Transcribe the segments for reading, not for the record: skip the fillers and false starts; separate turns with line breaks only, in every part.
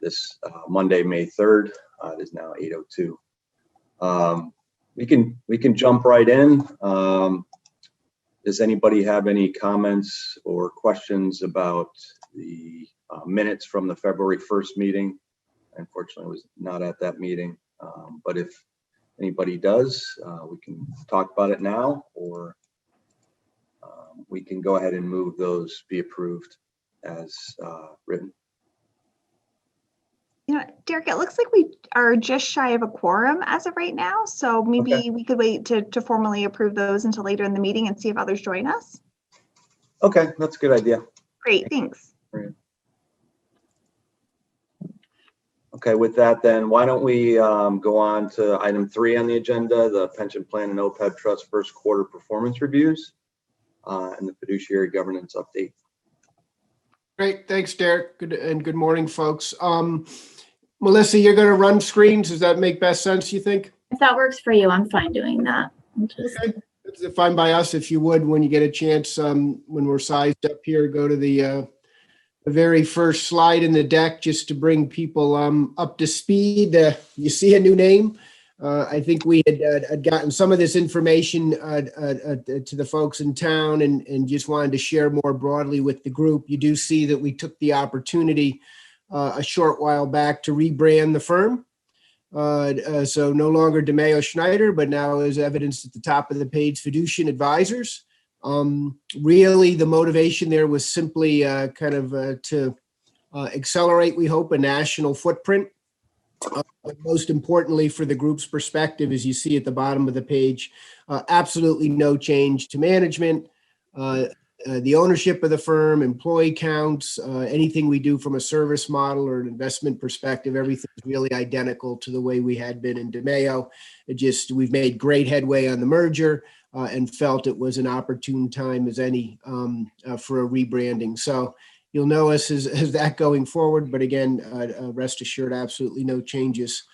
this Monday, May 3rd. It is now 8:02. We can jump right in. Does anybody have any comments or questions about the minutes from the February 1st meeting? Unfortunately, I was not at that meeting, but if anybody does, we can talk about it now, or we can go ahead and move those be approved as written.
You know, Derek, it looks like we are just shy of a quorum as of right now, so maybe we could wait to formally approve those until later in the meeting and see if others join us.
Okay, that's a good idea.
Great, thanks.
Great. Okay, with that then, why don't we go on to item 3 on the agenda, the pension plan and OPEB trust first quarter performance reviews and the fiduciary governance update.
Great, thanks, Derek. Good morning, folks. Melissa, you're going to run screens. Does that make best sense, you think?
If that works for you, I'm fine doing that.
Okay, it's fine by us. If you would, when you get a chance, when we're sized up here, go to the very first slide in the deck just to bring people up to speed. You see a new name. I think we had gotten some of this information to the folks in town and just wanted to share more broadly with the group. You do see that we took the opportunity a short while back to rebrand the firm. So no longer DeMayo Schneider, but now as evidenced at the top of the page, Fiducian Advisors. Really, the motivation there was simply to accelerate, we hope, a national footprint. But most importantly, for the group's perspective, as you see at the bottom of the page, absolutely no change to management, the ownership of the firm, employee counts, anything we do from a service model or an investment perspective, everything is really identical to the way we had been in DeMayo. We've made great headway on the merger and felt it was an opportune time as any for a rebranding. So you'll know us as that going forward, but again, rest assured, absolutely no changes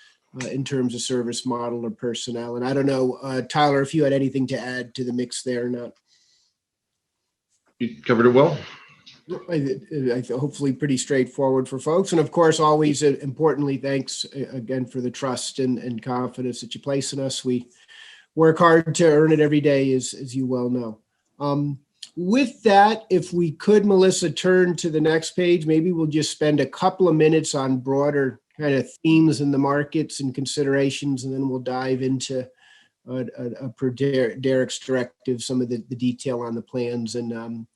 in terms of service model or personnel. And I don't know, Tyler, if you had anything to add to the mix there or not.
You covered it well.
Hopefully pretty straightforward for folks. And of course, always importantly, thanks again for the trust and confidence that you place in us. We work hard to earn it every day, as you well know. With that, if we could, Melissa, turn to the next page, maybe we'll just spend a couple of minutes on broader kind of themes in the markets and considerations, and then we'll dive into per Derek's directive, some of the detail on the plans and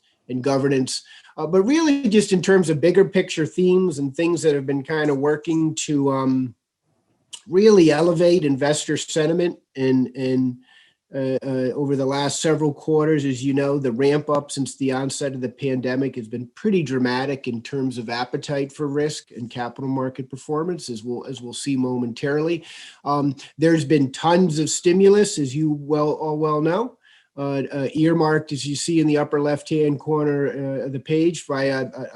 governance. But really just in terms of bigger picture themes and things that have been kind of working to really elevate investor sentiment and over the last several quarters. As you know, the ramp up since the onset of the pandemic has been pretty dramatic in terms of appetite for risk and capital market performance, as we'll see momentarily. There's been tons of stimulus, as you all well know, earmarked, as you see in the upper left-hand corner of the page, by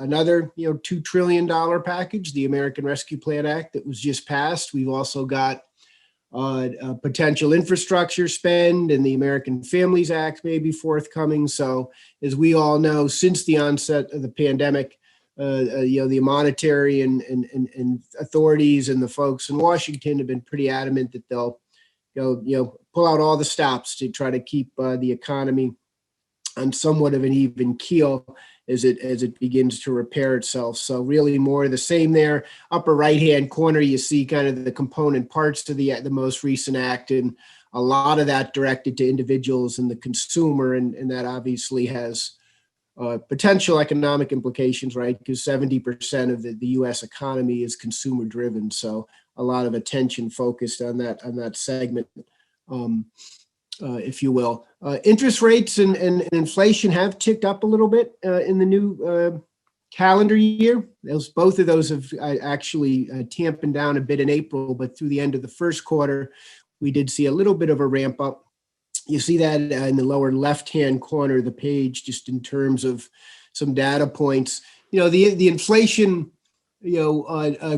another $2 trillion package, the American Rescue Plan Act that was just passed. We've also got potential infrastructure spend, and the American Families Act may be forthcoming. So as we all know, since the onset of the pandemic, the monetary and authorities and the folks in Washington have been pretty adamant that they'll pull out all the stops to try to keep the economy on somewhat of an even keel as it begins to repair itself. So really more of the same there. Upper right-hand corner, you see kind of the component parts to the most recent act, and a lot of that directed to individuals and the consumer, and that obviously has potential economic implications, right? Because 70% of the U.S. economy is consumer driven. So a lot of attention focused on that segment. If you will. Interest rates and inflation have ticked up a little bit in the new calendar year. Both of those have actually tampened down a bit in April, but through the end of the first quarter, we did see a little bit of a ramp up. You see that in the lower left-hand corner of the page, just in terms of some data points. The inflation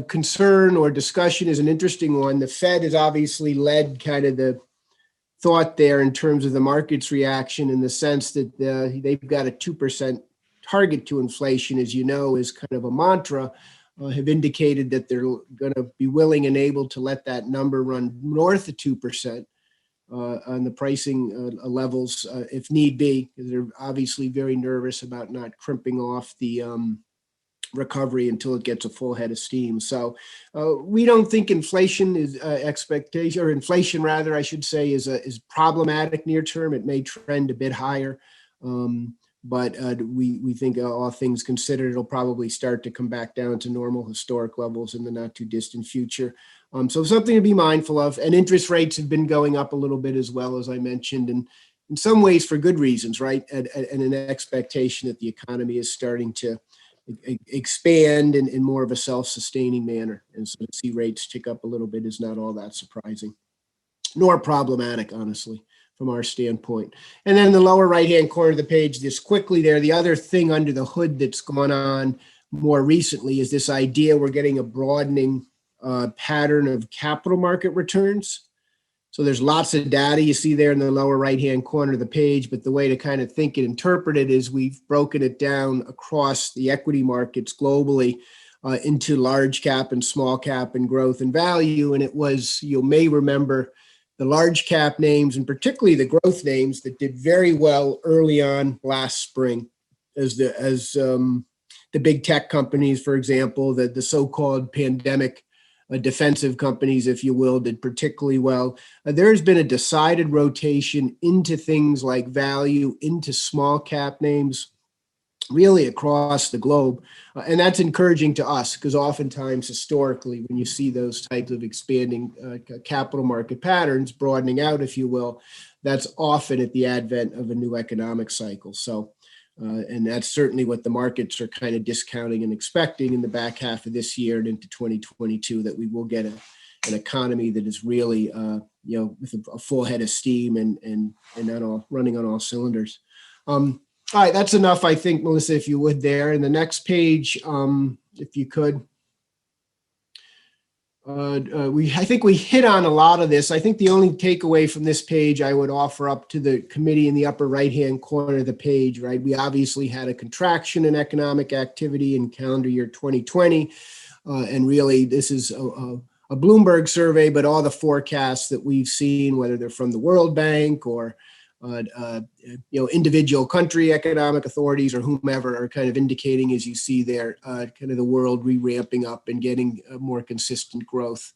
concern or discussion is an interesting one. The Fed has obviously led kind of the thought there in terms of the market's reaction, in the sense that they've got a 2% target to inflation, as you know, is kind of a mantra. have indicated that they're going to be willing and able to let that number run north of 2% on the pricing levels if need be, because they're obviously very nervous about not crimping off the recovery until it gets a full head of steam. So we don't think inflation is expectation, or inflation rather, I should say, is problematic near term. It may trend a bit higher, but we think all things considered, it'll probably start to come back down to normal historic levels in the not too distant future. So something to be mindful of. And interest rates have been going up a little bit as well, as I mentioned, and in some ways for good reasons, right? And an expectation that the economy is starting to expand in more of a self-sustaining manner. And so to see rates tick up a little bit is not all that surprising, nor problematic, honestly, from our standpoint. And then in the lower right-hand corner of the page, just quickly there, the other thing under the hood that's gone on more recently is this idea we're getting a broadening pattern of capital market returns. So there's lots of data you see there in the lower right-hand corner of the page, but the way to kind of think and interpret it is we've broken it down across the equity markets globally into large cap and small cap and growth and value. And it was, you may remember, the large cap names and particularly the growth names that did very well early on last spring as the big tech companies, for example, the so-called pandemic defensive companies, if you will, did particularly well. There's been a decided rotation into things like value, into small cap names, really across the globe. And that's encouraging to us because oftentimes historically, when you see those types of expanding capital market patterns, broadening out, if you will, that's often at the advent of a new economic cycle. So, and that's certainly what the markets are kind of discounting and expecting in the back half of this year and into 2022, that we will get an economy that is really, with a full head of steam and running on all cylinders. All right, that's enough, I think, Melissa, if you would there. And the next page, if you could. I think we hit on a lot of this. I think the only takeaway from this page I would offer up to the committee in the upper right-hand corner of the page, right? We obviously had a contraction in economic activity in calendar year 2020. And really, this is a Bloomberg survey, but all the forecasts that we've seen, whether they're from the World Bank or individual country economic authorities or whomever, are kind of indicating, as you see there, kind of the world re-ramping up and getting more consistent growth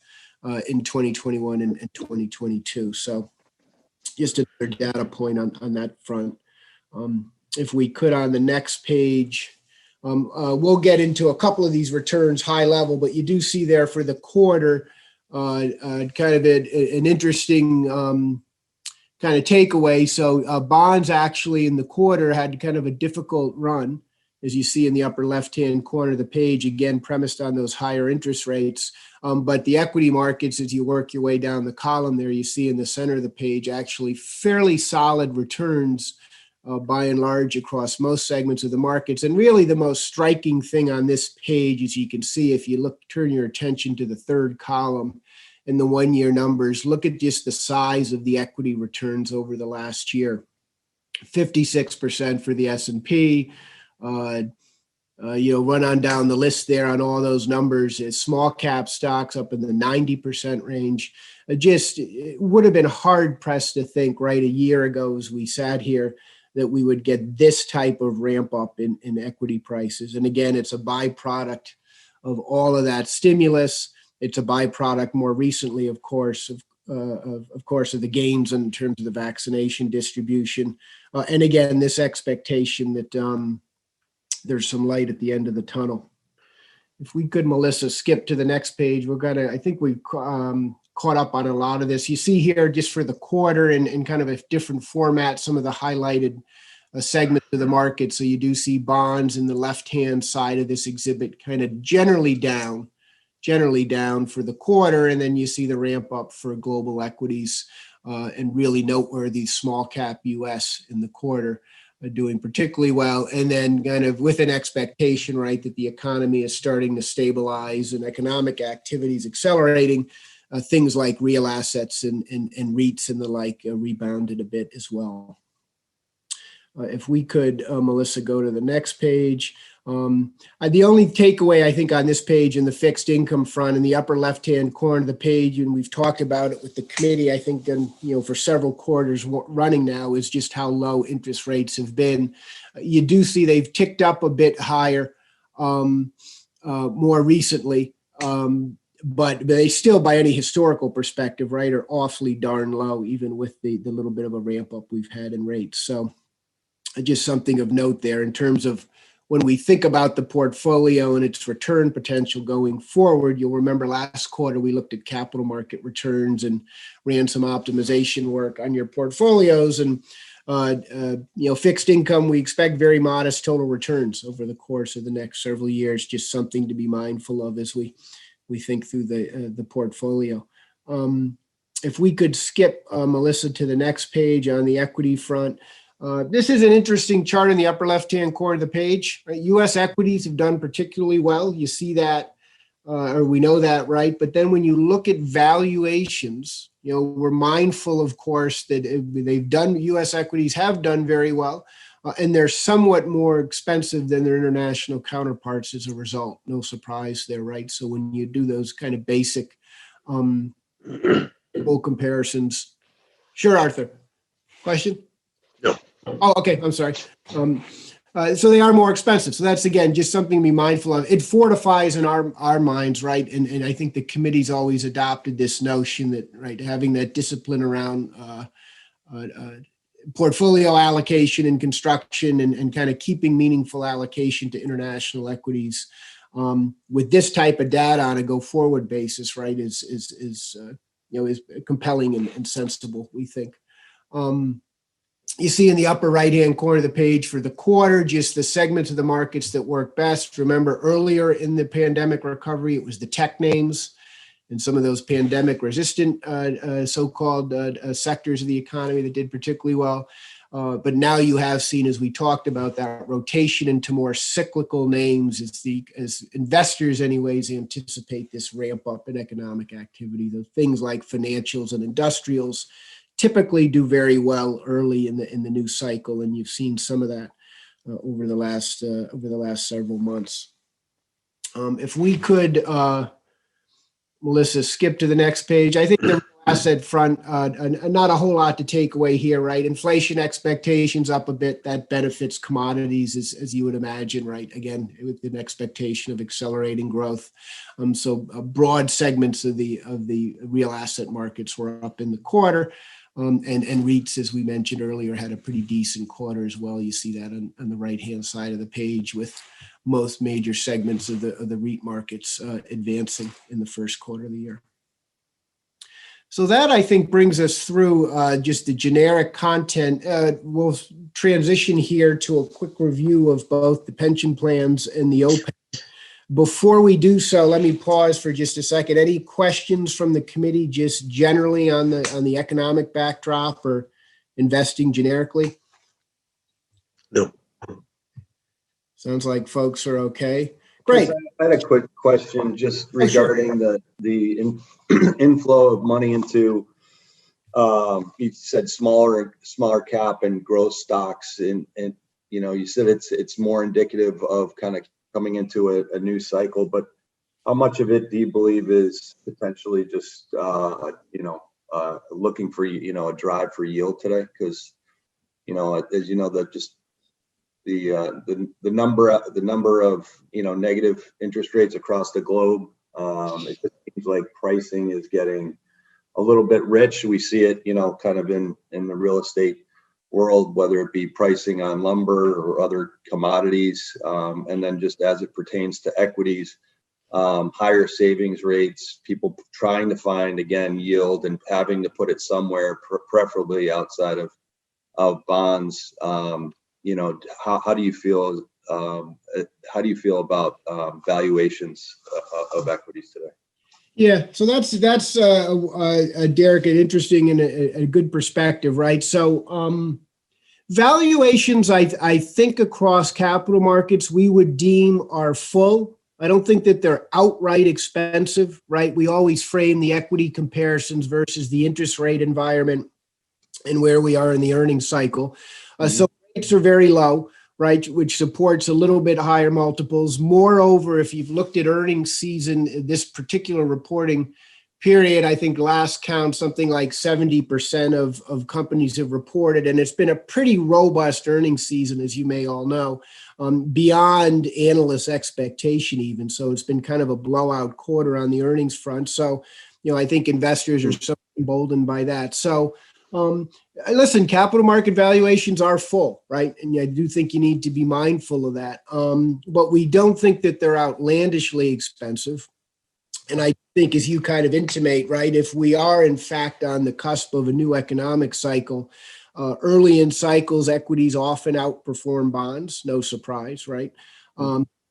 in 2021 and 2022. So just another data point on that front. If we could, on the next page, we'll get into a couple of these returns high level, but you do see there for the quarter kind of an interesting kind of takeaway. So bonds actually in the quarter had kind of a difficult run, as you see in the upper left-hand corner of the page, again, premised on those higher interest rates. But the equity markets, as you work your way down the column there, you see in the center of the page, actually fairly solid returns by and large across most segments of the markets. And really the most striking thing on this page, as you can see, if you turn your attention to the third column, in the one-year numbers, look at just the size of the equity returns over the last year. 56% for the S&P. Run on down the list there on all those numbers. Small cap stocks up in the 90% range. It would have been hard pressed to think right a year ago as we sat here that we would get this type of ramp up in equity prices. And again, it's a byproduct of all of that stimulus. It's a byproduct more recently, of course, of the gains in terms of the vaccination distribution. And again, this expectation that there's some light at the end of the tunnel. If we could, Melissa, skip to the next page, I think we've caught up on a lot of this. You see here just for the quarter in kind of a different format, some of the highlighted segments of the market. So you do see bonds in the left-hand side of this exhibit kind of generally down for the quarter, and then you see the ramp up for global equities and really noteworthy small cap US in the quarter doing particularly well, and then kind of with an expectation, right, that the economy is starting to stabilize and economic activities accelerating. Things like real assets and REITs and the like rebounded a bit as well. If we could, Melissa, go to the next page. The only takeaway I think on this page in the fixed income front in the upper left-hand corner of the page, and we've talked about it with the committee, I think, for several quarters running now, is just how low interest rates have been. You do see they've ticked up a bit higher more recently, but they still, by any historical perspective, right, are awfully darn low, even with the little bit of a ramp up we've had in rates. So just something of note there in terms of when we think about the portfolio and its return potential going forward. You'll remember last quarter we looked at capital market returns and ran some optimization work on your portfolios. And fixed income, we expect very modest total returns over the course of the next several years. Just something to be mindful of as we think through the portfolio. If we could skip, Melissa, to the next page on the equity front. This is an interesting chart in the upper left-hand corner of the page. Right? U.S. equities have done particularly well. You see that, or we know that, right? But then when you look at valuations, we're mindful, of course, that U.S. equities have done very well, and they're somewhat more expensive than their international counterparts as a result. No surprise there, right? So when you do those kind of basic full comparisons. Sure, Arthur. Question?
No.
Oh, okay. I'm sorry. So they are more expensive. So that's, again, just something to be mindful of. It fortifies in our minds, right? And I think the committee's always adopted this notion that, right, having that discipline around portfolio allocation and construction and kind of keeping meaningful allocation to international equities with this type of data on a go forward basis, right, is compelling and sensible, we think. You see in the upper right-hand corner of the page for the quarter, just the segments of the markets that work best. Remember earlier in the pandemic recovery, it was the tech names and some of those pandemic-resistant so-called sectors of the economy that did particularly well. But now you have seen, as we talked about, that rotation into more cyclical names as investors anyways anticipate this ramp up in economic activity. Those things like financials and industrials typically do very well early in the new cycle, and you've seen some of that over the last several months. If we could, Melissa, skip to the next page. I think the asset front, not a whole lot to take away here, right? Inflation expectations up a bit. That benefits commodities, as you would imagine, right? Again, with an expectation of accelerating growth. So broad segments of the real asset markets were up in the quarter. And REITs, as we mentioned earlier, had a pretty decent quarter as well. You see that on the right-hand side of the page with most major segments of the REIT markets advancing in the first quarter of the year. So that, I think, brings us through just the generic content. We'll transition here to a quick review of both the pension plans and the OPEB. Before we do so, let me pause for just a second. Any questions from the committee just generally on the economic backdrop or investing generically?
No.
Sounds like folks are okay.
Great.
I had a quick question just regarding the inflow of money into, you said smaller cap and growth stocks, and you said it's more indicative of kind of coming into a new cycle, but how much of it do you believe is potentially just looking for a drive for yield today? Because as you know, that just the number of negative interest rates across the globe, it just seems like pricing is getting a little bit rich. We see it kind of in the real estate world, whether it be pricing on lumber or other commodities, and then just as it pertains to equities, higher savings rates, people trying to find, again, yield and having to put it somewhere, preferably outside of bonds. How do you feel? How do you feel about valuations of equities today?
Yeah, so that's Derek, an interesting and a good perspective, right? So valuations, I think across capital markets, we would deem are full. I don't think that they're outright expensive, right? We always frame the equity comparisons versus the interest rate environment and where we are in the earnings cycle. So rates are very low. right, which supports a little bit higher multiples. Moreover, if you've looked at earnings season, this particular reporting period, I think last count, something like 70% of companies have reported, and it's been a pretty robust earnings season, as you may all know, beyond analysts' expectation even. So it's been kind of a blowout quarter on the earnings front. So, I think investors are so emboldened by that. So, listen, capital market valuations are full, right? And I do think you need to be mindful of that. But we don't think that they're outlandishly expensive. And I think, as you kind of intimate, right, if we are in fact on the cusp of a new economic cycle, early in cycles, equities often outperform bonds, no surprise, right?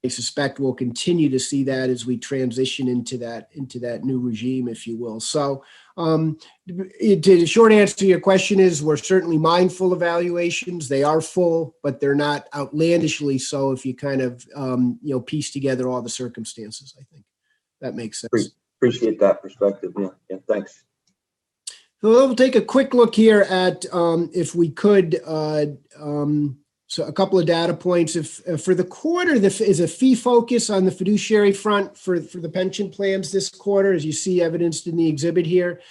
I suspect we'll continue to see that as we transition into that new regime, if you will. So the short answer to your question is we're certainly mindful of valuations. They are full, but they're not outlandishly so if you kind of, piece together all the circumstances, I think. That makes sense.
Appreciate that perspective. Yeah, thanks.
So we'll take a quick look here at, if we could, so a couple of data points. If for the quarter, is a fee focus on the fiduciary front for the pension plans this quarter, as you see evidenced in the exhibit here.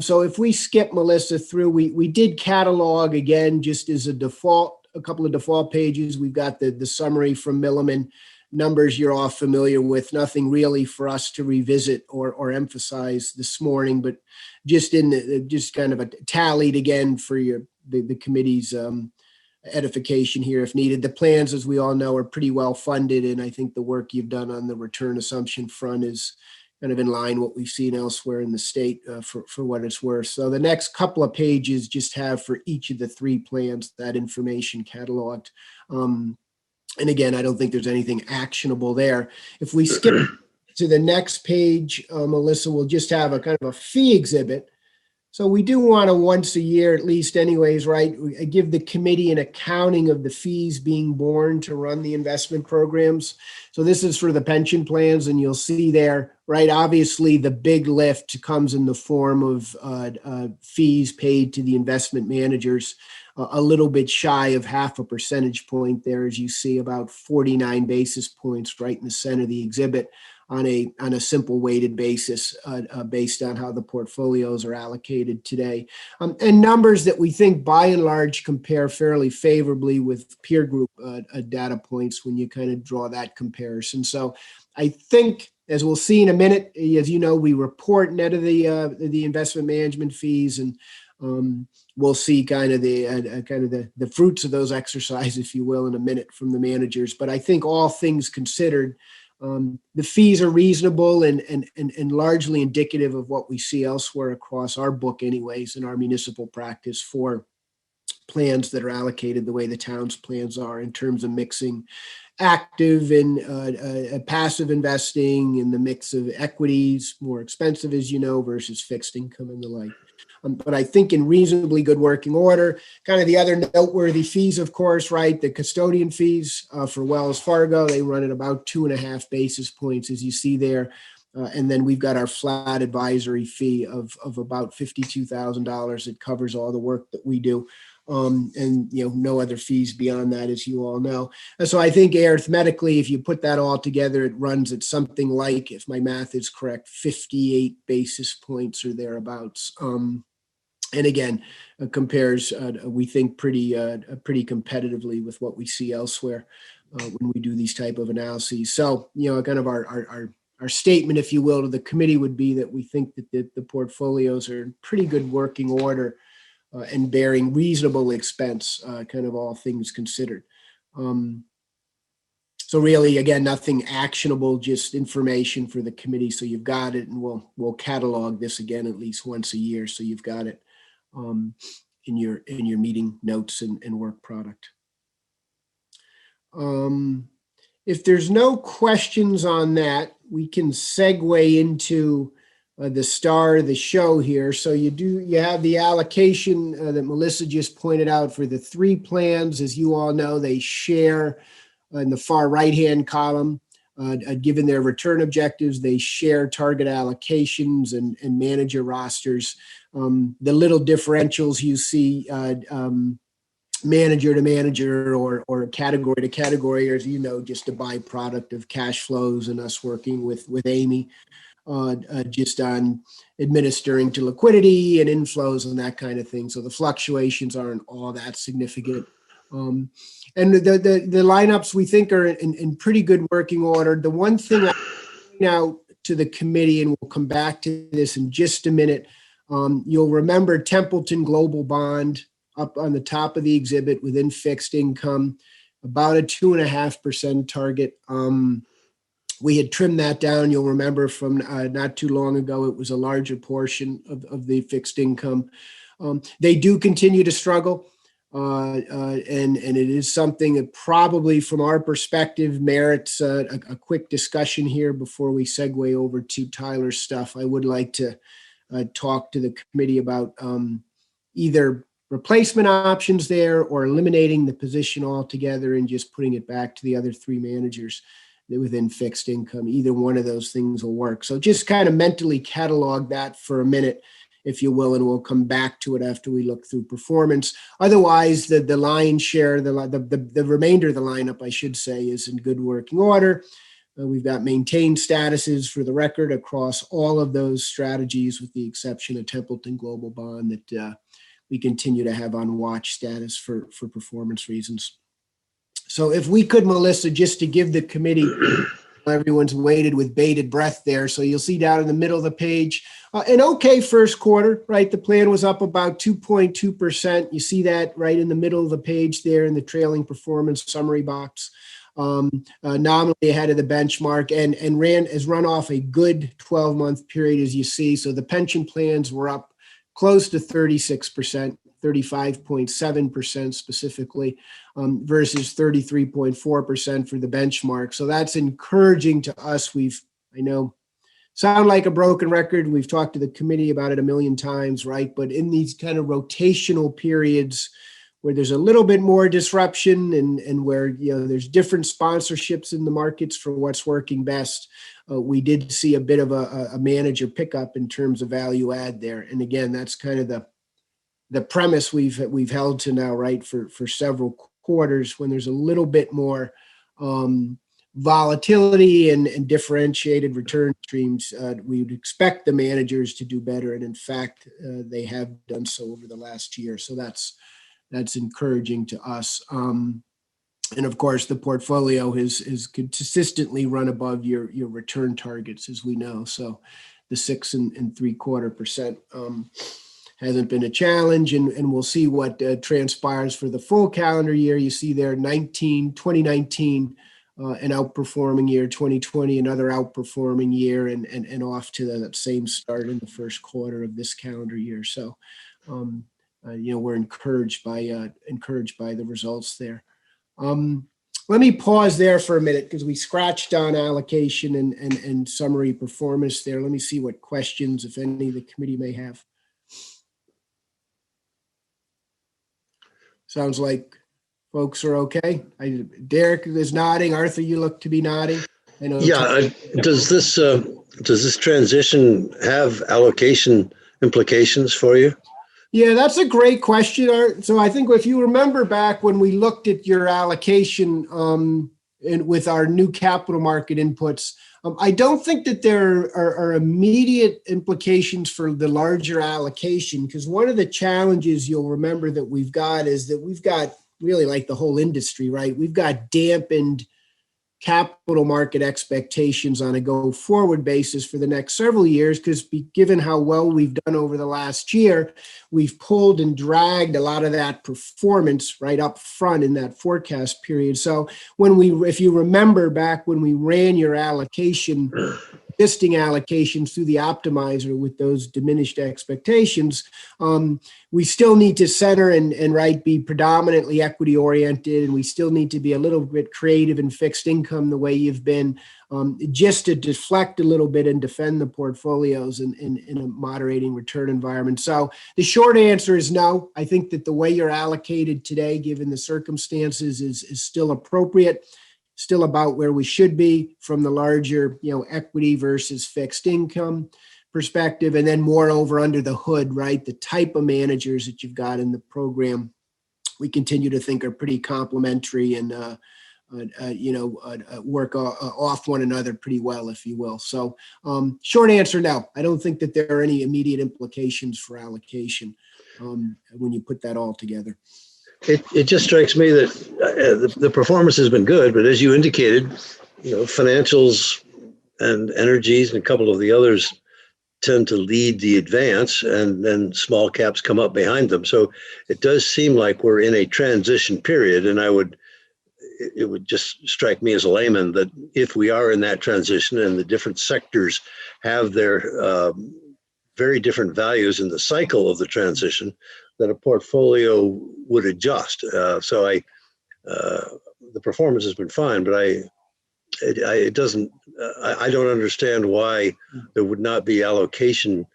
So if we skip Melissa through, we did catalog again, just as a default, a couple of default pages. We've got the summary from Milliman. Numbers you're all familiar with, nothing really for us to revisit or emphasize this morning, but just kind of a tallied again for the committee's edification here if needed. The plans, as we all know, are pretty well funded, and I think the work you've done on the return assumption front is kind of in line what we've seen elsewhere in the state for what it's worth. So the next couple of pages just have for each of the three plans that information cataloged. And again, I don't think there's anything actionable there. If we skip to the next page, Melissa, we'll just have a kind of a fee exhibit. So we do want to once a year, at least anyways, right, give the committee an accounting of the fees being borne to run the investment programs. So this is for the pension plans, and you'll see there, right, obviously the big lift comes in the form of fees paid to the investment managers. A little bit shy of half a percentage point there, as you see, about 49 basis points right in the center of the exhibit on a simple weighted basis based on how the portfolios are allocated today. And numbers that we think by and large compare fairly favorably with peer group data points when you kind of draw that comparison. So I think, as we'll see in a minute, as you know, we report net of the investment management fees, and we'll see kind of the fruits of those exercises, if you will, in a minute from the managers. But I think all things considered, the fees are reasonable and largely indicative of what we see elsewhere across our book anyways, in our municipal practice for plans that are allocated the way the town's plans are in terms of mixing active and passive investing in the mix of equities, more expensive, as you know, versus fixed income and the like. But I think in reasonably good working order. Kind of the other noteworthy fees, of course, right? The custodian fees for Wells Fargo, they run at about 2.5 basis points, as you see there. And then we've got our flat advisory fee of about $52,000 that covers all the work that we do. And no other fees beyond that, as you all know. And so I think arithmetically, if you put that all together, it runs at something like, if my math is correct, 58 basis points or thereabouts. And again, compares, we think, pretty competitively with what we see elsewhere when we do these type of analyses. So, kind of our statement, if you will, to the committee would be that we think that the portfolios are in pretty good working order and bearing reasonable expense, kind of all things considered. So really, again, nothing actionable, just information for the committee. So you've got it, and we'll catalog this again at least once a year, so you've got it in your meeting notes and work product. If there's no questions on that, we can segue into the star of the show here. So you have the allocation that Melissa just pointed out for the three plans. As you all know, they share in the far right-hand column, given their return objectives, they share target allocations and manager rosters. The little differentials you see manager to manager or category to category, or as you know, just a byproduct of cash flows and us working with Amy just on administering to liquidity and inflows and that kind of thing. So the fluctuations aren't all that significant. And the lineups we think are in pretty good working order. The one thing I point out to the committee, and we'll come back to this in just a minute, you'll remember Templeton Global Bond up on the top of the exhibit within fixed income, about a 2.5% target. We had trimmed that down. You'll remember from not too long ago, it was a larger portion of the fixed income. They do continue to struggle. And it is something that probably from our perspective merits a quick discussion here before we segue over to Tyler's stuff. I would like to talk to the committee about either replacement options there or eliminating the position altogether and just putting it back to the other three managers within fixed income. Either one of those things will work. So just kind of mentally catalog that for a minute, if you will, and we'll come back to it after we look through performance. Otherwise, the lion's share, the remainder of the lineup, I should say, is in good working order. We've got maintained statuses for the record across all of those strategies, with the exception of Templeton Global Bond that we continue to have on watch status for performance reasons. So if we could, Melissa, just to give the committee, everyone's waited with bated breath there. So you'll see down in the middle of the page, an okay first quarter, right? The plan was up about 2.2%. You see that right in the middle of the page there in the trailing performance summary box. Nominally ahead of the benchmark and has run off a good 12-month period, as you see. So the pension plans were up close to 36%, 35.7% specifically, versus 33.4% for the benchmark. So that's encouraging to us. I know, sound like a broken record. We've talked to the committee about it a million times, right? But in these kind of rotational periods where there's a little bit more disruption and where, there's different sponsorships in the markets for what's working best, we did see a bit of a manager pickup in terms of value add there. And again, that's kind of the premise we've held to now, right, for several quarters. When there's a little bit more volatility and differentiated return streams, we would expect the managers to do better. And in fact, they have done so over the last year. So that's encouraging to us. And of course, the portfolio has consistently run above your return targets, as we know. So the 6.75% hasn't been a challenge, and we'll see what transpires for the full calendar year. You see there 2019, an outperforming year, 2020, another outperforming year, and off to that same start in the first quarter of this calendar year. So, we're encouraged by the results there. Let me pause there for a minute because we scratched on allocation and summary performance there. Let me see what questions, if any, the committee may have. Sounds like folks are okay. Derek is nodding. Arthur, you look to be nodding. I know.
Yeah. Does this transition have allocation implications for you?
Yeah, that's a great question, Art. So I think if you remember back when we looked at your allocation and with our new capital market inputs, I don't think that there are immediate implications for the larger allocation, because one of the challenges you'll remember that we've got is that we've got really, like the whole industry, right? We've got dampened capital market expectations on a go forward basis for the next several years, because given how well we've done over the last year, we've pulled and dragged a lot of that performance right up front in that forecast period. So if you remember back when we ran your existing allocations through the optimizer with those diminished expectations, we still need to center and be predominantly equity oriented, and we still need to be a little bit creative in fixed income the way you've been, just to deflect a little bit and defend the portfolios in a moderating return environment. So the short answer is no. I think that the way you're allocated today, given the circumstances, is still appropriate, still about where we should be from the larger, equity versus fixed income perspective. And then moreover, under the hood, right, the type of managers that you've got in the program we continue to think are pretty complementary and work off one another pretty well, if you will. So short answer, no. I don't think that there are any immediate implications for allocation when you put that all together.
It just strikes me that the performance has been good, but as you indicated, financials and energies and a couple of the others tend to lead the advance, and then small caps come up behind them. So it does seem like we're in a transition period, and it would just strike me as a layman that if we are in that transition and the different sectors have their very different values in the cycle of the transition, that a portfolio would adjust. The performance has been fine, but I don't understand why there would not be allocation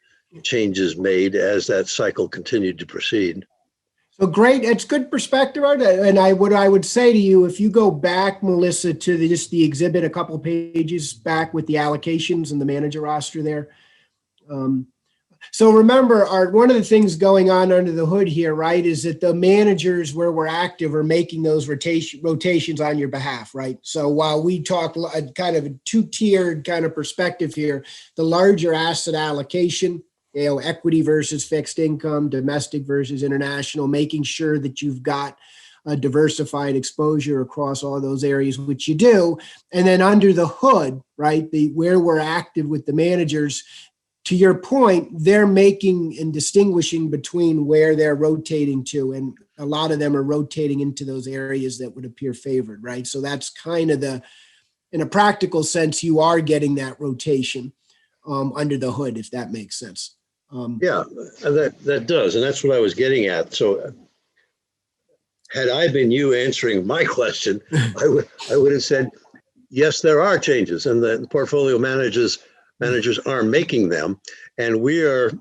changes made as that cycle continued to proceed.
So great. It's good perspective, Art. And what I would say to you, if you go back, Melissa, to the exhibit a couple of pages back with the allocations and the manager roster there. So remember, Art, one of the things going on under the hood here, right, is that the managers where we're active are making those rotations on your behalf, right? So while we talk kind of a two-tiered kind of perspective here, the larger asset allocation, equity versus fixed income, domestic versus international, making sure that you've got a diversified exposure across all those areas, which you do. And then under the hood, right, where we're active with the managers, to your point, they're making and distinguishing between where they're rotating to. And a lot of them are rotating into those areas that would appear favored, right? So that's kind of in a practical sense, you are getting that rotation under the hood, if that makes sense.
Yeah, that does. And that's what I was getting at. So had I been you answering my question, I would have said, yes, there are changes, and the portfolio managers are making them. And we are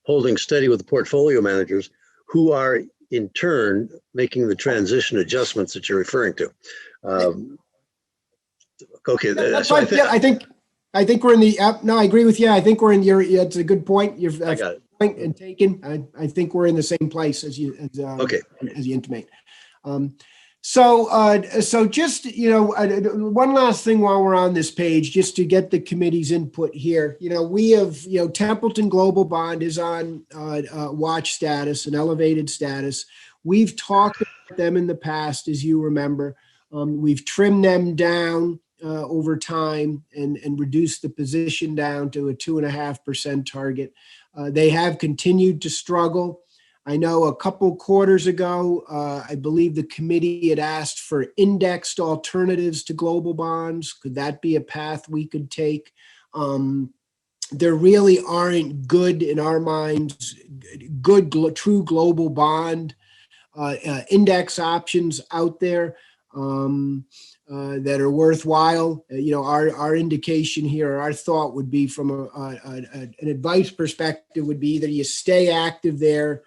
holding steady with the portfolio managers who are in turn making the transition adjustments that you're referring to. Okay.
That's so fine. I think we're in the no, I agree with you. I think we're in it's a good point.
I got it.
Point and taken. I think we're in the same place as you intimate. So just, one last thing while we're on this page, just to get the committee's input here, we have, Templeton Global Bond is on watch status, an elevated status. We've talked about them in the past, as you remember. We've trimmed them down over time and reduced the position down to a 2.5% target. They have continued to struggle. I know a couple quarters ago, I believe the committee had asked for indexed alternatives to global bonds. Could that be a path we could take? There really aren't good, in our minds, true global bond index options out there that are worthwhile. Our indication here, our thought would be from an advice perspective would be either you stay active there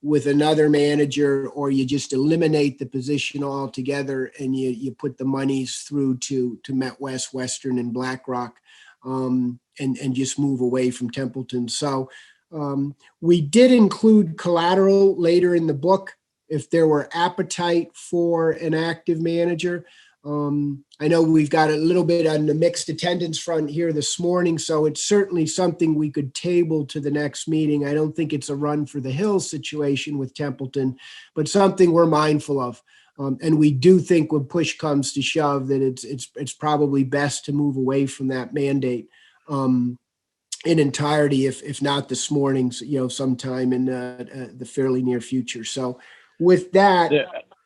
with another manager, or you just eliminate the position altogether and you put the monies through to MetWest, Western, and BlackRock, and just move away from Templeton. So we did include collateral later in the book if there were appetite for an active manager. I know we've got a little bit on the mixed attendance front here this morning, so it's certainly something we could table to the next meeting. I don't think it's a run for the hills situation with Templeton, but something we're mindful of. And we do think when push comes to shove that it's probably best to move away from that mandate in entirety, if not this morning, sometime in the fairly near future. So with that,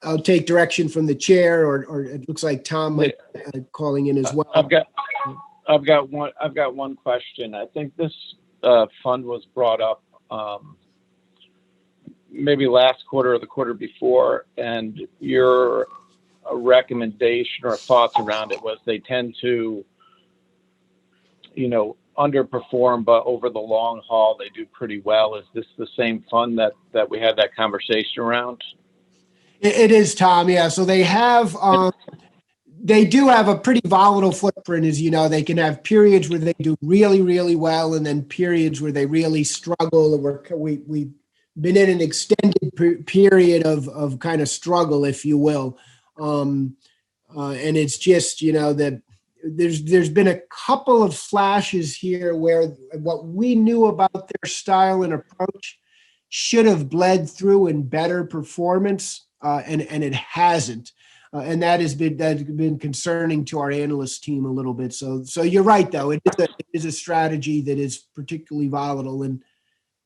I'll take direction from the chair, or it looks like Tom might be calling in as well.
I've got one question. I think this fund was brought up maybe last quarter or the quarter before, and your recommendation or thoughts around it was they tend to, underperform, but over the long haul they do pretty well. Is this the same fund that we had that conversation around?
It is, Tom. Yeah. So they have, they do have a pretty volatile footprint, as you know. They can have periods where they do really, really well, and then periods where they really struggle. And we been in an extended period of kind of struggle, if you will. And it's just, that there's been a couple of flashes here where what we knew about their style and approach should have bled through in better performance, and it hasn't. And that's been concerning to our analyst team a little bit. So you're right, though. It is a strategy that is particularly volatile and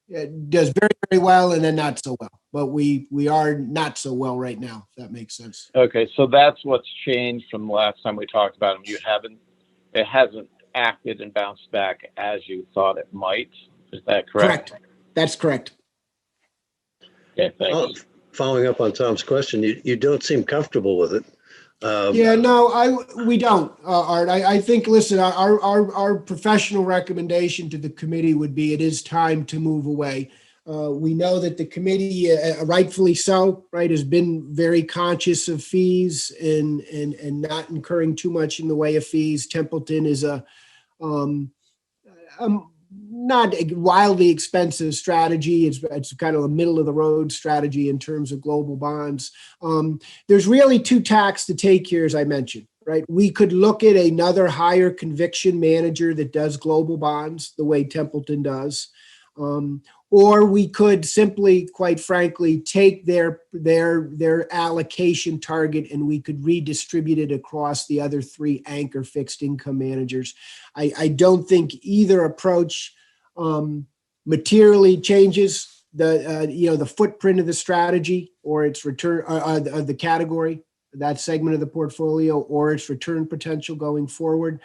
it does very, very well and then not so well. But we are not so well right now, if that makes sense.
Okay, so that's what's changed from the last time we talked about them. It hasn't acted and bounced back as you thought it might. Is that correct?
Correct. That's correct.
Okay, thanks.
Following up on Tom's question, you don't seem comfortable with it.
Yeah, no, we don't, Art. I think, listen, our professional recommendation to the committee would be it is time to move away. We know that the committee, rightfully so, right, has been very conscious of fees and not incurring too much in the way of fees. Templeton is a not a wildly expensive strategy. It's kind of a middle of the road strategy in terms of global bonds. There's really two tacks to take here, as I mentioned, right? We could look at another higher conviction manager that does global bonds the way Templeton does. Or we could simply, quite frankly, take their allocation target and we could redistribute it across the other three anchor fixed income managers. I don't think either approach materially changes the footprint of the strategy or its return of the category, that segment of the portfolio, or its return potential going forward.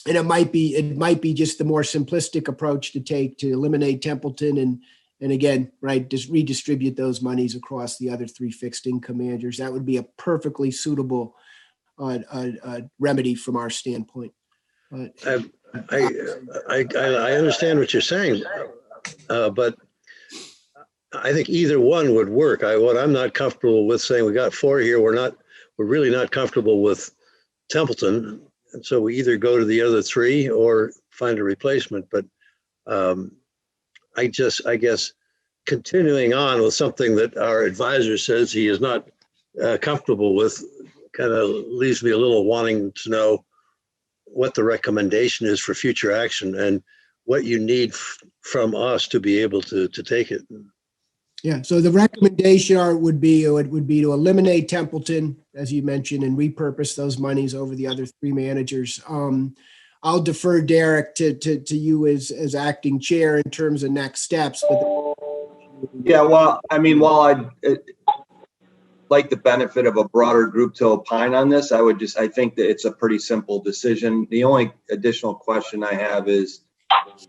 And it might be just the more simplistic approach to take to eliminate Templeton and again, right, just redistribute those monies across the other three fixed income managers. That would be a perfectly suitable remedy from our standpoint.
I understand what you're saying, but I think either one would work. What I'm not comfortable with saying we got four here. We're really not comfortable with Templeton. And so we either go to the other three or find a replacement. But I guess continuing on with something that our advisor says he is not comfortable with kind of leaves me a little wanting to know what the recommendation is for future action and what you need from us to be able to take it.
Yeah, so the recommendation would be to eliminate Templeton, as you mentioned, and repurpose those monies over the other three managers. I'll defer, Derek, to you as acting chair in terms of next steps. But
yeah, well, I mean, while I'd like the benefit of a broader group to opine on this, I think that it's a pretty simple decision. The only additional question I have is,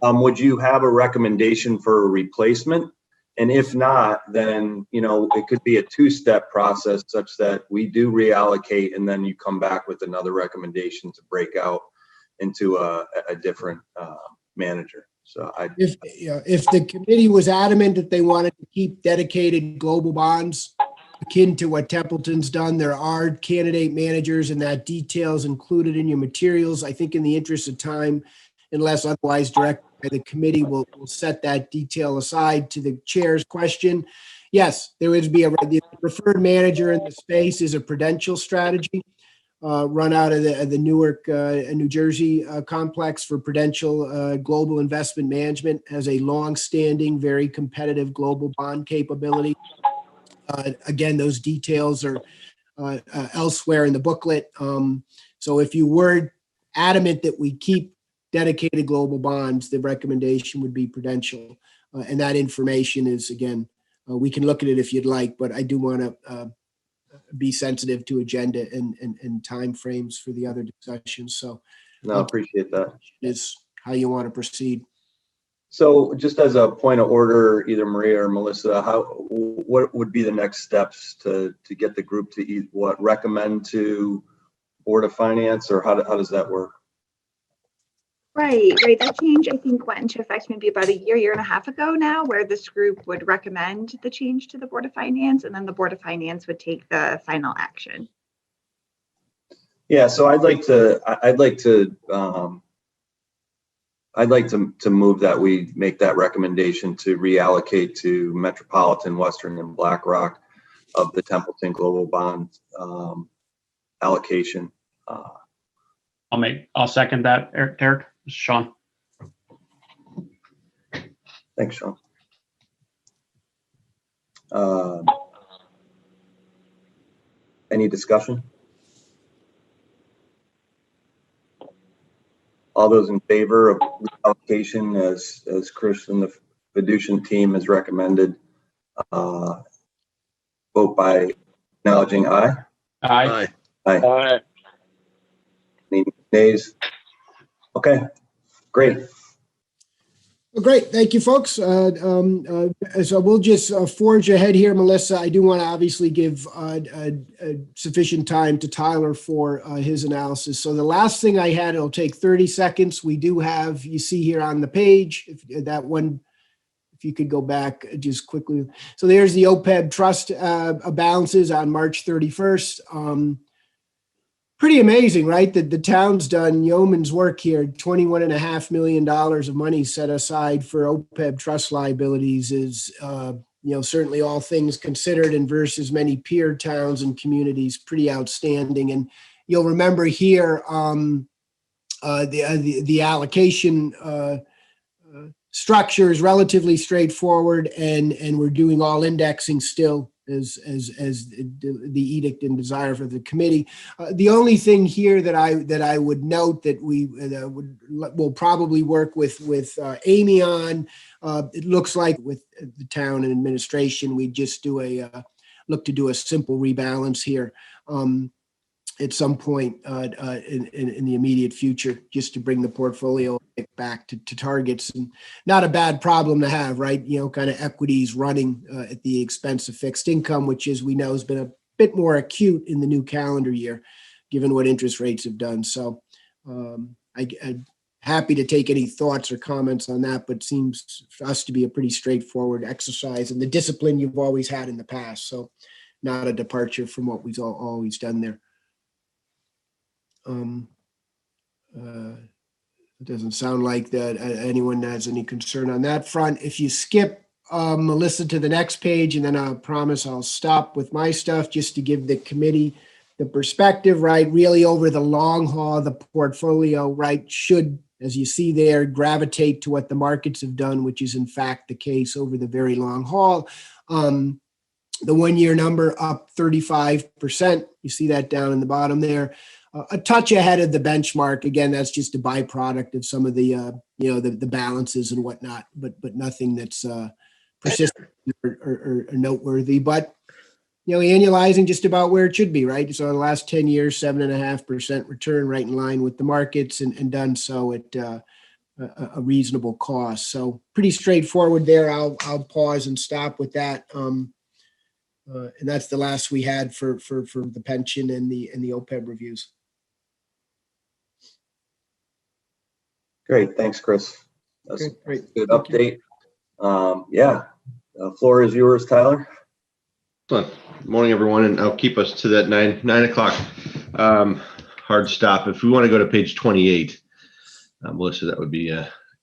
would you have a recommendation for a replacement? And if not, then, it could be a two-step process such that we do reallocate and then you come back with another recommendation to break out into a different manager. So
if the committee was adamant that they wanted to keep dedicated global bonds akin to what Templeton's done, there are candidate managers and that details included in your materials. I think in the interest of time, unless otherwise directed by the committee, will set that detail aside. To the chair's question, yes, there would be the preferred manager in the space is a Prudential strategy run out of the Newark, New Jersey complex for Prudential Global Investment Management, has a long-standing, very competitive global bond capability. Again, those details are elsewhere in the booklet. So if you were adamant that we keep dedicated global bonds, the recommendation would be Prudential. And that information is, again, we can look at it if you'd like, but I do want to be sensitive to agenda and time frames for the other discussions. So
no, I appreciate that.
Is how you want to proceed.
So just as a point of order, either Maria or Melissa, what would be the next steps to get the group to recommend to Board of Finance, or how does that work?
Right. That change, I think, went into effect maybe about a year and a half ago now, where this group would recommend the change to the Board of Finance, and then the Board of Finance would take the final action.
Yeah, so I'd like to I'd like to move that we make that recommendation to reallocate to Metropolitan, Western, and BlackRock of the Templeton Global Bond allocation.
I'll second that, Derek. Sean.
Thanks, Sean. Any discussion? All those in favor of reallocation as Chris and the fiducian team has recommended, vote by acknowledging aye.
Aye.
Aye.
All right.
Any nays? Okay, great.
Well, great. Thank you, folks. So we'll just forge ahead here, Melissa. I do want to obviously give sufficient time to Tyler for his analysis. So the last thing I had, it'll take 30 seconds. We do have, you see here on the page, that one, if you could go back just quickly. So there's the OPEB trust balances on March 31st. Pretty amazing, right? That the town's done yeoman's work here. $21.5 million of money set aside for OPEB trust liabilities is, certainly all things considered and versus many peer towns and communities, pretty outstanding. And you'll remember here the allocation structure is relatively straightforward, and we're doing all indexing still as the edict and desire for the committee. The only thing here that I would note that we'll probably work with Amy on, it looks like with the town and administration, we just look to do a simple rebalance here at some point in the immediate future, just to bring the portfolio back to targets. And not a bad problem to have, right? Kind of equities running at the expense of fixed income, which, as we know, has been a bit more acute in the new calendar year, given what interest rates have done. So I'm happy to take any thoughts or comments on that, but seems for us to be a pretty straightforward exercise and the discipline you've always had in the past. So not a departure from what we've always done there. It doesn't sound like that anyone has any concern on that front. If you skip Melissa to the next page, and then I promise I'll stop with my stuff just to give the committee the perspective, right? Really over the long haul, the portfolio, right, should, as you see there, gravitate to what the markets have done, which is in fact the case over the very long haul. The 1 year number up 35%. You see that down in the bottom there. A touch ahead of the benchmark. Again, that's just a byproduct of some of the the balances and whatnot, but nothing that's persistent or noteworthy. But annualizing just about where it should be, right? So in the last 10 years, 7.5% return, right in line with the markets, and done so at a reasonable cost. So pretty straightforward there. I'll pause and stop with that. And that's the last we had for the pension and the OPEB reviews.
Great, thanks, Chris. That's
Okay, great.
a good update. The floor is yours, Tyler.
Good morning, everyone, and I'll keep us to that 9 o'clock hard stop. If we want to go to page 28, Melissa, that would be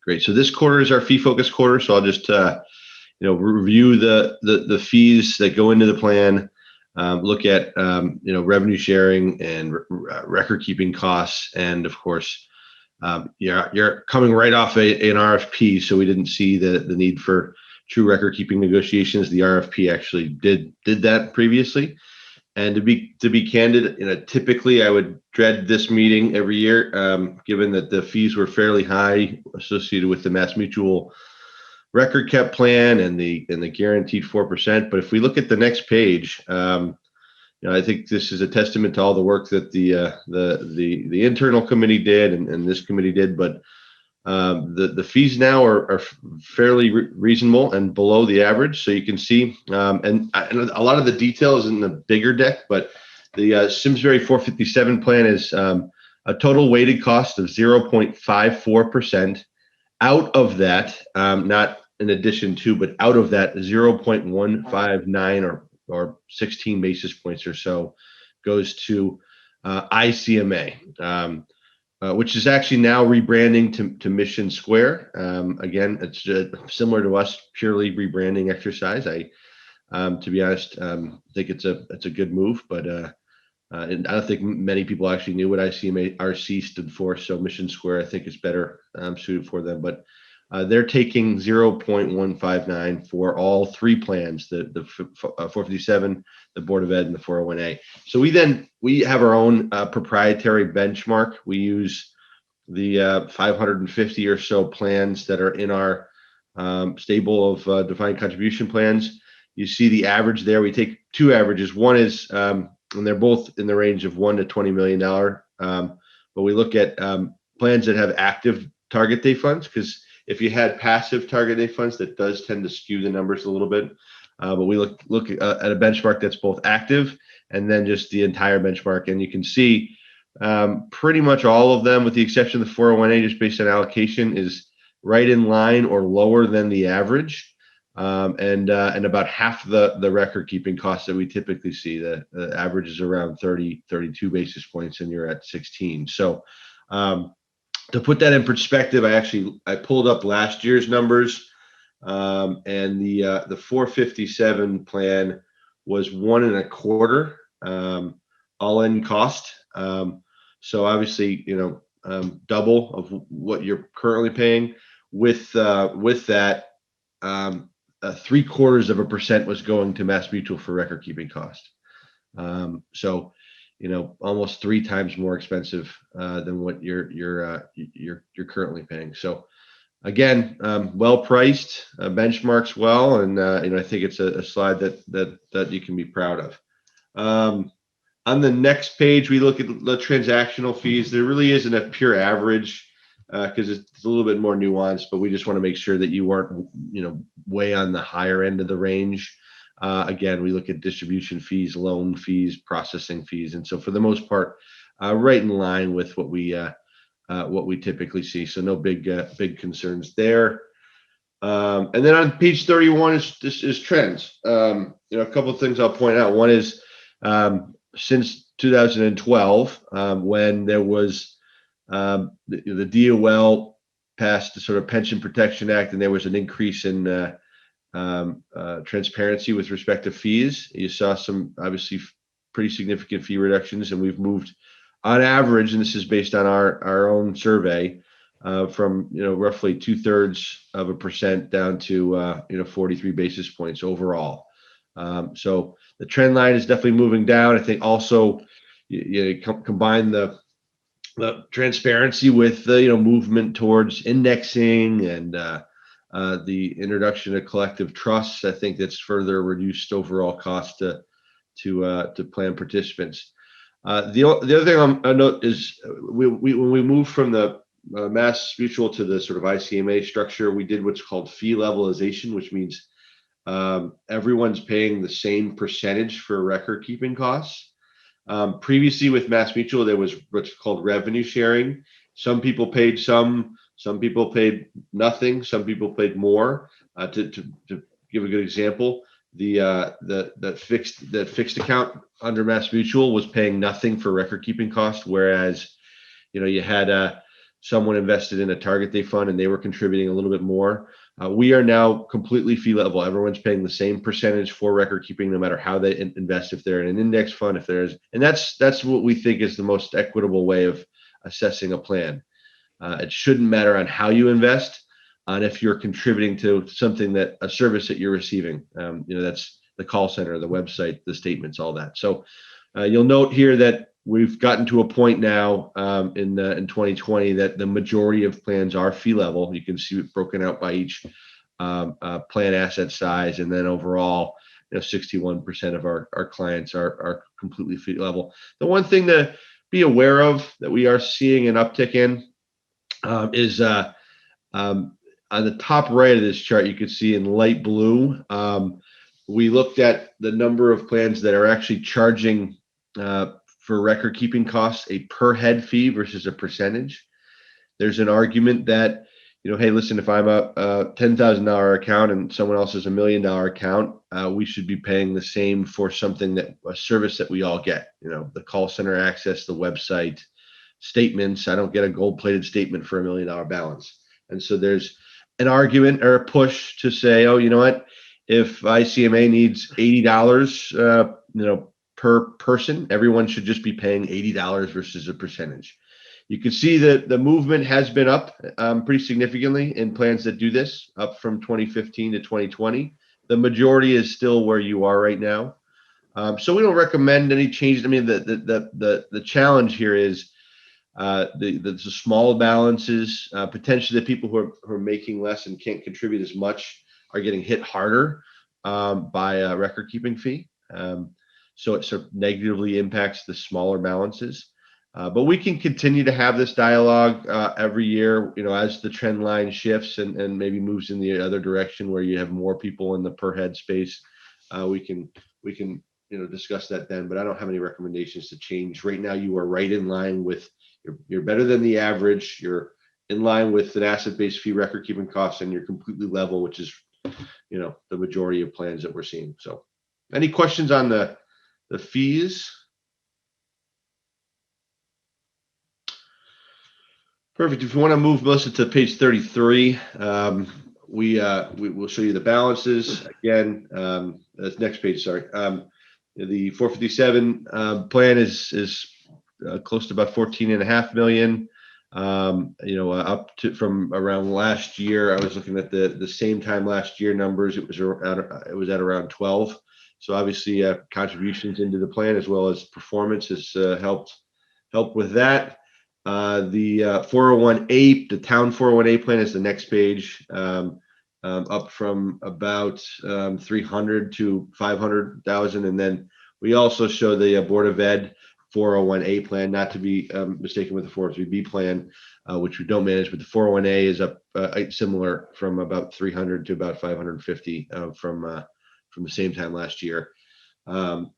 great. So this quarter is our fee focused quarter. So I'll just review the fees that go into the plan, look at revenue sharing and record keeping costs, and of course, you're coming right off an RFP, so we didn't see the need for true record keeping negotiations. The RFP actually did that previously. And to be candid, typically I would dread this meeting every year, given that the fees were fairly high associated with the Mass Mutual record kept plan and the guaranteed 4%. But if we look at the next page, I think this is a testament to all the work that the internal committee did and this committee did. But the fees now are fairly reasonable and below the average. So you can see, and a lot of the details in the bigger deck, but the Simsbury 457 plan is a total weighted cost of 0.54%. Out of that, not in addition to, but out of that 0.159 or 16 basis points or so goes to ICMA. which is actually now rebranding to Mission Square. Again, it's similar to us, purely rebranding exercise. To be honest, think it's a good move, but and I don't think many people actually knew what ICMRC stood for. So Mission Square, I think, is better suited for them. But they're taking 0.159 for all three plans: the 457, the Board of Ed, and the 401A. So we have our own proprietary benchmark. We use the 550 or so plans that are in our stable of defined contribution plans. You see the average there. We take two averages. One is, and they're both in the range of $1 to $20 million. But we look at plans that have active target date funds, because if you had passive target date funds, that does tend to skew the numbers a little bit. But we look at a benchmark that's both active and then just the entire benchmark. And you can see pretty much all of them, with the exception of the 401A, just based on allocation, is right in line or lower than the average. And about half the record keeping costs that we typically see. The average is around 30, 32 basis points, and you're at 16. So to put that in perspective, I pulled up last year's numbers, and the 457 plan was 1.25 all-in cost. So obviously, double of what you're currently paying. With that, 0.75% was going to MassMutual for record keeping cost. So, almost 3 times more expensive than what you're currently paying. So, again, well priced, benchmarks well, and I think it's a slide that you can be proud of. On the next page, we look at the transactional fees. There really isn't a pure average, because it's a little bit more nuanced, but we just want to make sure that you aren't, way on the higher end of the range. Again, we look at distribution fees, loan fees, processing fees, and so for the most part, right in line with what we typically see. So no big concerns there. And then on page 31 is trends. A couple of things I'll point out. One is since 2012, when there was the DOL passed the sort of Pension Protection Act, and there was an increase in transparency with respect to fees. You saw some obviously pretty significant fee reductions, and we've moved on average, and this is based on our own survey, from roughly 0.2% down to 43 basis points overall. So the trend line is definitely moving down. I think also you combine the transparency with the movement towards indexing and the introduction of collective trusts. I think that's further reduced overall cost to plan participants. The other thing I note is when we moved from the MassMutual to the sort of ICMA structure, we did what's called fee levelization, which means everyone's paying the same percentage for record keeping costs. Previously with MassMutual, there was what's called revenue sharing. Some people paid some people paid nothing, some people paid more. To give a good example, the fixed account under MassMutual was paying nothing for record keeping costs, whereas you had someone invested in a target date fund and they were contributing a little bit more. We are now completely fee level. Everyone's paying the same percentage for record keeping, no matter how they invest. If they're in an index fund, and that's what we think is the most equitable way of assessing a plan. It shouldn't matter on how you invest, on if you're contributing to a service that you're receiving. That's the call center, the website, the statements, all that. So you'll note here that we've gotten to a point now in 2020 that the majority of plans are fee level. You can see it broken out by each plan asset size, and then overall, 61% of our clients are completely fee level. The one thing to be aware of that we are seeing an uptick in is on the top right of this chart, you can see in light blue, we looked at the number of plans that are actually charging for record keeping costs a per head fee versus a percentage. There's an argument that, hey, listen, if I'm a $10,000 account and someone else is $1 million account, we should be paying the same for a service that we all get. The call center access, the website, statements. I don't get a gold-plated statement for $1 million balance. And so there's an argument or a push to say, oh, you know what? If ICMA needs $80, per person, everyone should just be paying $80 versus a percentage. You can see that the movement has been up pretty significantly in plans that do this, up from 2015 to 2020. The majority is still where you are right now. So we don't recommend any changes. I mean, the challenge here is the small balances, potentially the people who are making less and can't contribute as much are getting hit harder by a record keeping fee. So it sort of negatively impacts the smaller balances. But we can continue to have this dialogue every year, as the trend line shifts and maybe moves in the other direction where you have more people in the per head space. We can discuss that then, but I don't have any recommendations to change. Right now, you are right in line with, you're better than the average. You're in line with an asset-based fee record keeping costs, and you're completely level, which is, the majority of plans that we're seeing. So any questions on the fees? Perfect. If you want to move, Melissa, to page 33, we will show you the balances again. That's next page. Sorry. The 457 plan is close to about 14.5 million. Up to from around last year. I was looking at the same time last year numbers. It was at around 12. So obviously, contributions into the plan as well as performance has helped with that. The 401A, the town 401A plan is the next page, up from about 300 to 500,000. And then we also show the Board of Ed 401A plan, not to be mistaken with the 403B plan, which we don't manage, but the 401A is up similar from about 300 to about 550 from the same time last year. On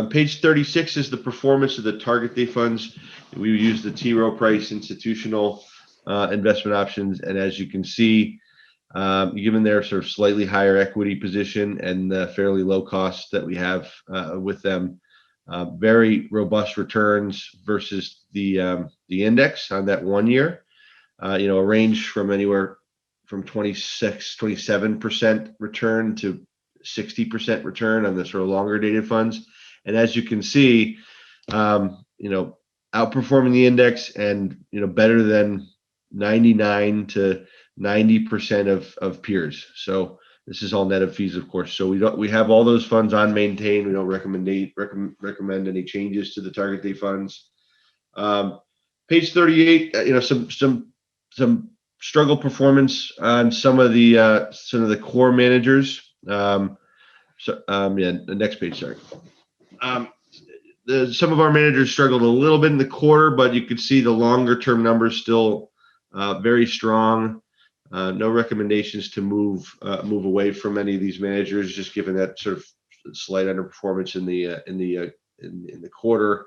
page 36 is the performance of the target date funds. We use the T. Rowe Price institutional investment options, and as you can see, given their sort of slightly higher equity position and the fairly low cost that we have with them, very robust returns versus the index on that 1 year. A range from anywhere from 27% return to 60% return on the sort of longer dated funds. And as you can see, outperforming the index and, better than 99 to 90% of peers. So this is all net of fees, of course. So we have all those funds on maintain. We don't recommend any changes to the target date funds. Page 38, some struggle performance on some of the core managers. The next page, sorry. Some of our managers struggled a little bit in the quarter, but you could see the longer term numbers still very strong. No recommendations to move away from any of these managers, just given that sort of slight underperformance in the quarter.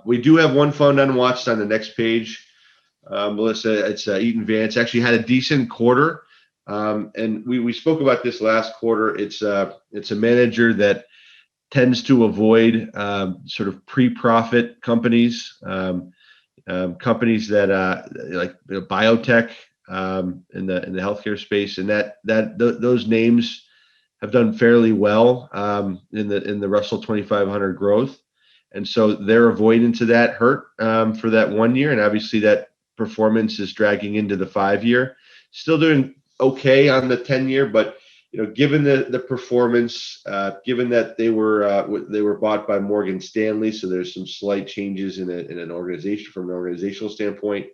We do have one fund unwatched on the next page, Melissa. It's Eaton Vance. Actually had a decent quarter. And we spoke about this last quarter. It's a manager that tends to avoid sort of pre-profit companies, companies that like biotech in the healthcare space, and those names have done fairly well in the Russell 2500 growth, and so their avoidance of that hurt for that 1 year, and obviously that performance is dragging into the 5 year. Still doing okay on the 10 year, but given the performance, given that they were bought by Morgan Stanley, so there's some slight changes in an organization from an organizational standpoint.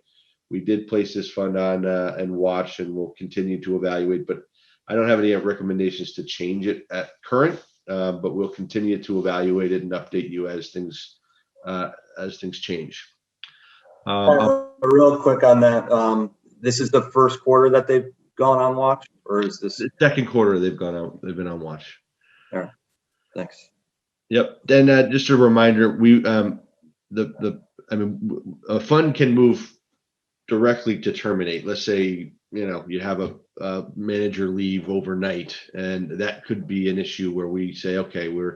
We did place this fund on and watch, and we'll continue to evaluate. But I don't have any recommendations to change it at current, but we'll continue to evaluate it and update you as things change.
Real quick on that. This is the first quarter that they've gone on watch, or is this
the second quarter they've been on watch?
All right. Thanks.
Yep. Then just a reminder, a fund can move directly to terminate. Let's say you have a manager leave overnight, and that could be an issue where we say, okay, we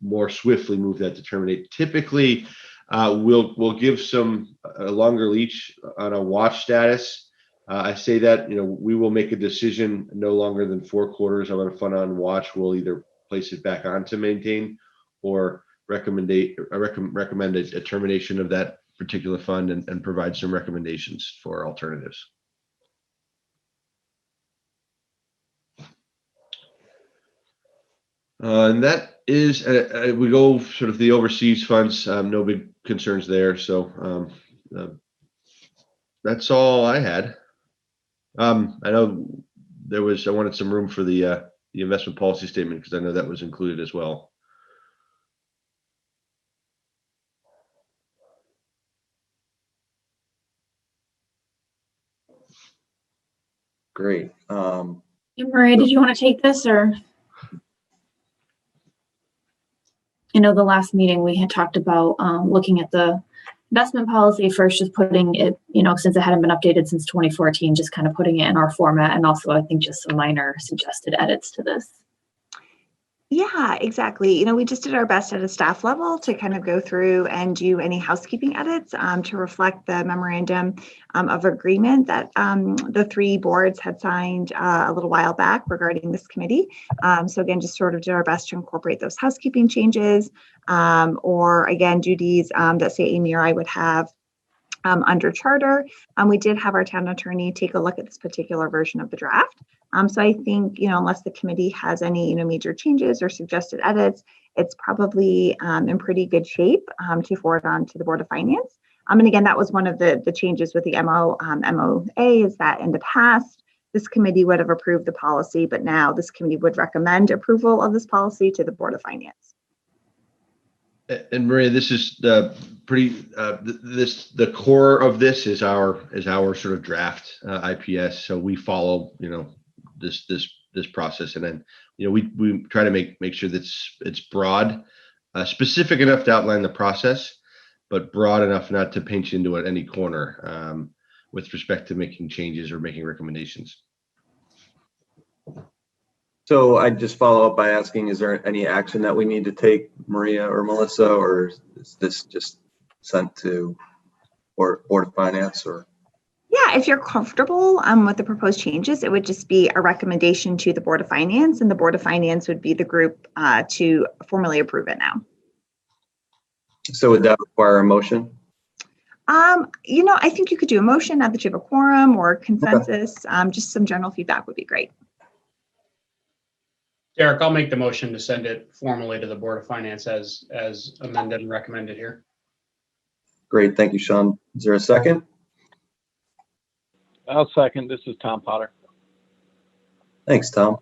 more swiftly move that to terminate. Typically, we'll give a longer leash on a watch status. I say that, we will make a decision no longer than 4 quarters on a fund on watch. We'll either place it back on to maintain or recommend a termination of that particular fund and provide some recommendations for alternatives. And that is, we go sort of the overseas funds, no big concerns there. So that's all I had. I know I wanted some room for the investment policy statement because I know that was included as well.
Great.
Maria, did you want to take this, or? I know the last meeting we had talked about looking at the investment policy first, just putting it, since it hadn't been updated since 2014, just kind of putting it in our format, and also I think just some minor suggested edits to this.
Yeah, exactly. We just did our best at a staff level to kind of go through and do any housekeeping edits to reflect the memorandum of agreement that the 3 boards had signed a little while back regarding this committee. So again, just sort of did our best to incorporate those housekeeping changes or again, duties that say Amy or I would have under charter. We did have our town attorney take a look at this particular version of the draft. So I think, unless the committee has any, major changes or suggested edits, it's probably in pretty good shape to forward on to the Board of Finance. And again, that was one of the changes with the MOA is that in the past, this committee would have approved the policy, but now this committee would recommend approval of this policy to the Board of Finance.
And Maria, this is the core of this is our sort of draft IPS. So we follow, this process, and then we try to make sure that it's broad, specific enough to outline the process, but broad enough not to paint you into any corner with respect to making changes or making recommendations.
So I'd just follow up by asking, is there any action that we need to take, Maria or Melissa, or is this just sent to Board of Finance? Or
Yeah, if you're comfortable with the proposed changes, it would just be a recommendation to the Board of Finance, and the Board of Finance would be the group to formally approve it now.
So would that require a motion?
I think you could do a motion now that you have a quorum or consensus. Just some general feedback would be great.
Derek, I'll make the motion to send it formally to the Board of Finance as amended and recommended here.
Great, thank you, Sean. Is there a second?
I'll second. This is Tom Potter.
Thanks, Tom.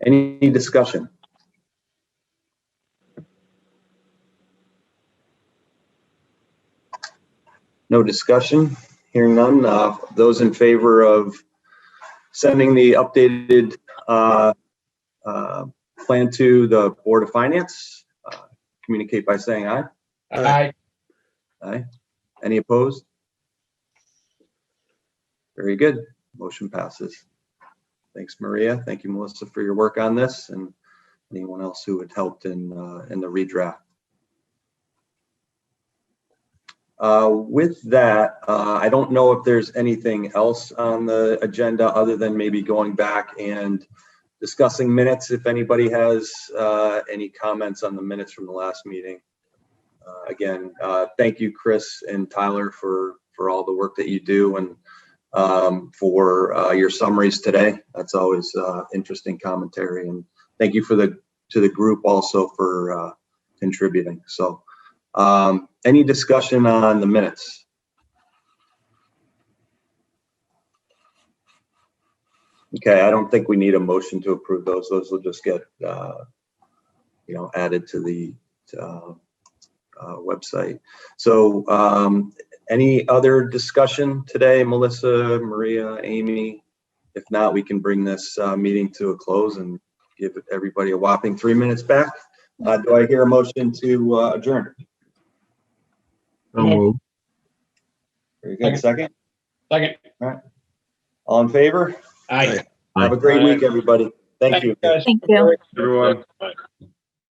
Any discussion? No discussion. Hearing none. Those in favor of sending the updated plan to the Board of Finance, communicate by saying aye.
Aye.
Aye. Any opposed? Very good. Motion passes. Thanks, Maria. Thank you, Melissa, for your work on this, and anyone else who had helped in the redraft. With that, I don't know if there's anything else on the agenda other than maybe going back and discussing minutes. If anybody has any comments on the minutes from the last meeting. Again, thank you, Chris and Tyler, for all the work that you do, and for your summaries today. That's always interesting commentary, and thank you to the group also for contributing. So any discussion on the minutes? Okay, I don't think we need a motion to approve those. Those will just get added to the website. So any other discussion today, Melissa, Maria, Amy? If not, we can bring this meeting to a close and give everybody a whopping 3 minutes back. Do I hear a motion to adjourn?
Oh,
Very good. Second?
Second.
All right. All in favor?
Aye.
Have a great week, everybody. Thank you.
Guys.
Thank you.
everyone.
Bye.